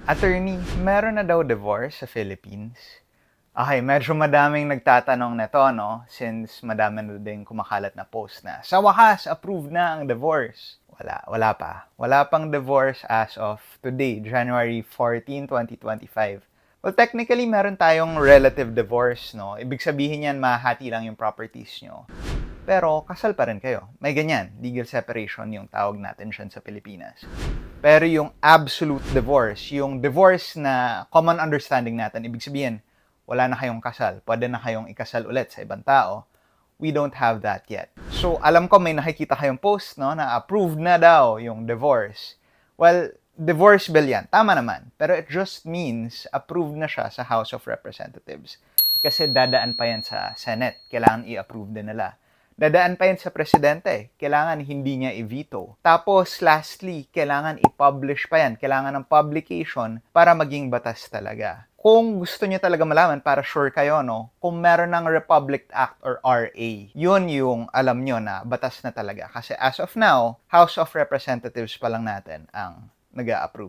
Attorney, meron na daw divorce sa Philippines? Okay, medyo madaming nagtatanong nito, no? Since madami na din kumakalat na post na, sa wakas, approved na ang divorce. Wala pa. Wala pang divorce as of today, January 14, 2025. Well, technically, meron tayong relative divorce, no? Ibig sabihin yan, mahati lang yung properties nyo. Pero kasal pa rin kayo. May ganyan, legal separation yung tawag natin dyan sa Pilipinas. Pero yung absolute divorce, yung divorce na common understanding natin, ibig sabihin, wala na kayong kasal, pwede na kayong ikasal ulit sa ibang tao, we don't have that yet. So, alam ko may nakikita kayong post, no, na approved na daw yung divorce. Well, divorce bill yan. Tama naman. Pero it just means approved na siya sa House of Representatives. Kasi dadaan pa yan sa Senate. Kailangan i-approve din nila. Dadaan pa yan sa presidente. Kailangan hindi niya i-veto. Tapos, lastly, kailangan i-publish pa yan. Kailangan ng publication para maging batas talaga. Kung gusto niyo talaga malaman, para sure kayo, no? Kung meron ng Republic Act or RA, yun yung alam nyo na batas na talaga. Kasi as of now, House of Representatives pa lang natin ang nag-a-approve